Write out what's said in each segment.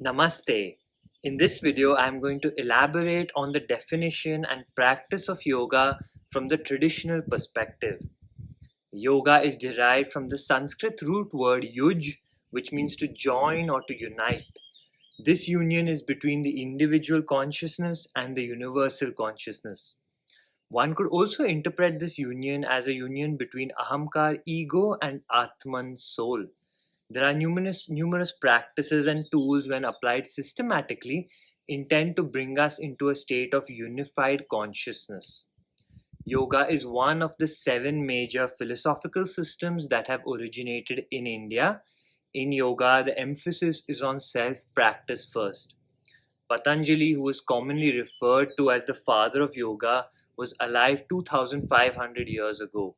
Namaste. In this video, I am going to elaborate on the definition and practice of yoga from the traditional perspective. Yoga is derived from the Sanskrit root word yuj, which means to join or to unite. This union is between the individual consciousness and the universal consciousness. One could also interpret this union as a union between Ahamkara ego and Atman soul. There are numerous practices and tools when applied systematically intend to bring us into a state of unified consciousness. Yoga is one of the 7 major philosophical systems that have originated in India. In yoga, the emphasis is on self-practice first. Patanjali, who is commonly referred to as the father of yoga, was alive 2500 years ago.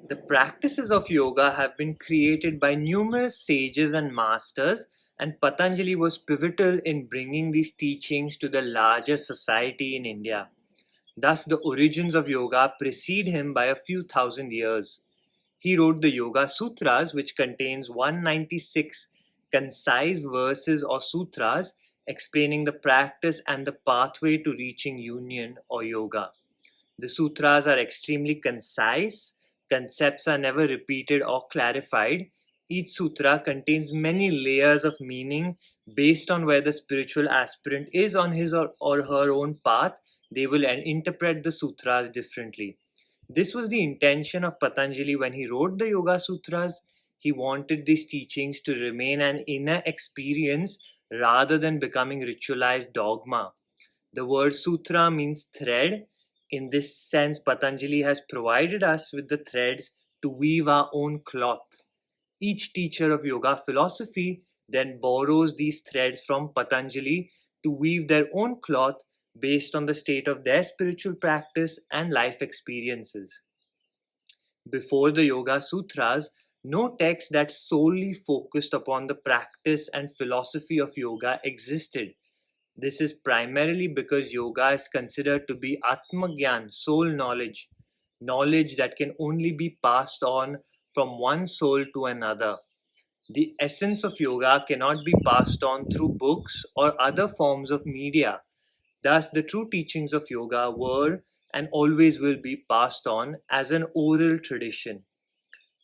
The practices of yoga have been created by numerous sages and masters, and Patanjali was pivotal in bringing these teachings to the larger society in India. Thus, the origins of yoga precede him by a few thousand years. He wrote the Yoga Sutras, which contains 196 concise verses or sutras explaining the practice and the pathway to reaching union or yoga. The sutras are extremely concise. Concepts are never repeated or clarified. Each sutra contains many layers of meaning based on where the spiritual aspirant is on his or her own path. They will interpret the sutras differently. This was the intention of Patanjali when he wrote the Yoga Sutras. He wanted these teachings to remain an inner experience rather than becoming ritualized dogma. The word sutra means thread. In this sense, Patanjali has provided us with the threads to weave our own cloth. Each teacher of yoga philosophy then borrows these threads from Patanjali to weave their own cloth based on the state of their spiritual practice and life experiences. Before the Yoga Sutras, no text that solely focused upon the practice and philosophy of yoga existed. This is primarily because yoga is considered to be Atmagyan, soul knowledge, knowledge that can only be passed on from one soul to another. The essence of yoga cannot be passed on through books or other forms of media. Thus, the true teachings of yoga were and always will be passed on as an oral tradition.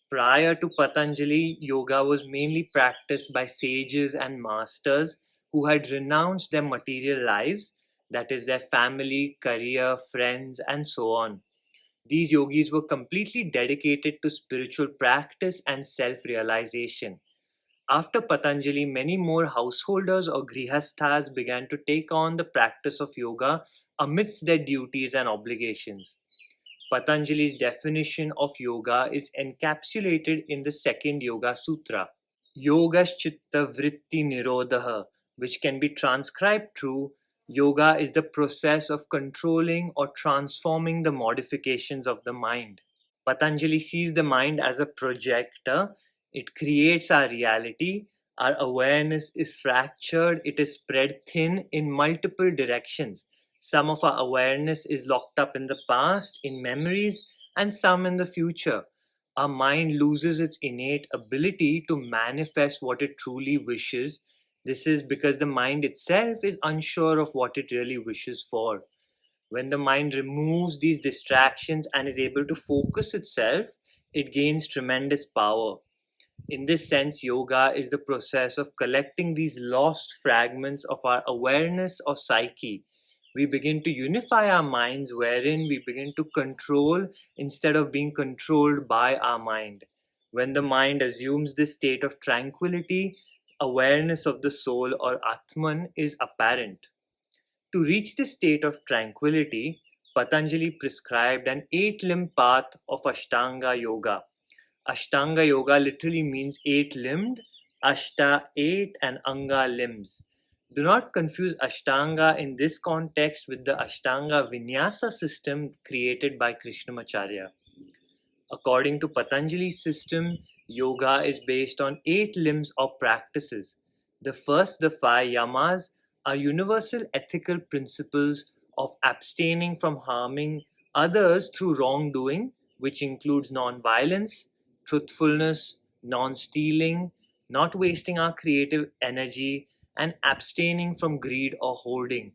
Prior to Patanjali, yoga was mainly practiced by sages and masters who had renounced their material lives, that is, their family, career, friends, and so on. These yogis were completely dedicated to spiritual practice and self realization. After Patanjali, many more householders or grihasthas began to take on the practice of yoga amidst their duties and obligations. Patanjali's definition of yoga is encapsulated in the second Yoga Sutra, Yogaschitta Vritti Nirodha, which can be transcribed to yoga is the process of controlling or transforming the modifications of the mind. Patanjali sees the mind as a projector. It creates our reality. Our awareness is fractured. It is spread thin in multiple directions. Some of our awareness is locked up in the past, in memories, and some in the future. Our mind loses its innate ability to manifest what it truly wishes. This is because the mind itself is unsure of what it really wishes for. When the mind removes these distractions and is able to focus itself, it gains tremendous power. In this sense, yoga is the process of collecting these lost fragments of our awareness or psyche. We begin to unify our minds, wherein we begin to control instead of being controlled by our mind. When the mind assumes this state of tranquility, awareness of the soul or Atman is apparent. To reach this state of tranquility, Patanjali prescribed an 8-limb path of Ashtanga Yoga. Ashtanga Yoga literally means 8-limbed, Ashta 8 and Anga limbs. Do not confuse Ashtanga in this context with the Ashtanga Vinyasa system created by Krishnamacharya. According to Patanjali's system, yoga is based on 8 limbs or practices. The first, the 5 yamas, are universal ethical principles of abstaining from harming others through wrongdoing, which includes non-violence, truthfulness, non-stealing, not wasting our creative energy, and abstaining from greed or hoarding.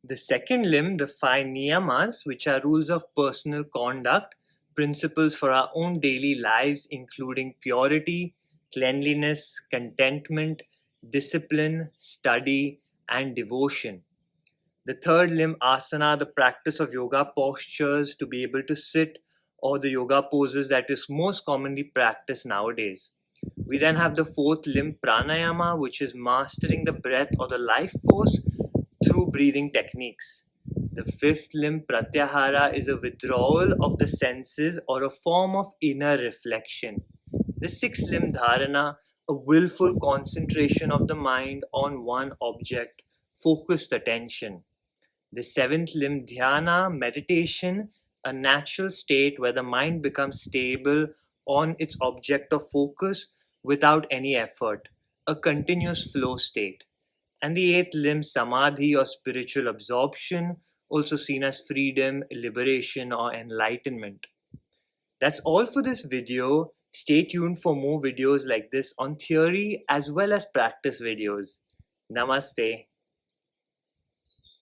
The second limb, the five niyamas, which are rules of personal conduct, principles for our own daily lives, including purity, cleanliness, contentment, discipline, study, and devotion. The third limb, asana, the practice of yoga postures to be able to sit, or the yoga poses that is most commonly practiced nowadays. We then have the fourth limb, pranayama, which is mastering the breath or the life force through breathing techniques. The fifth limb, pratyahara, is a withdrawal of the senses or a form of inner reflection. The sixth limb, dharana, a willful concentration of the mind on one object, focused attention. The seventh limb, dhyana, meditation, a natural state where the mind becomes stable on its object of focus without any effort, a continuous flow state. And the eighth limb, samadhi or spiritual absorption, also seen as freedom, liberation, or enlightenment. That's all for this video. Stay tuned for more videos like this on theory as well as practice videos. Namaste.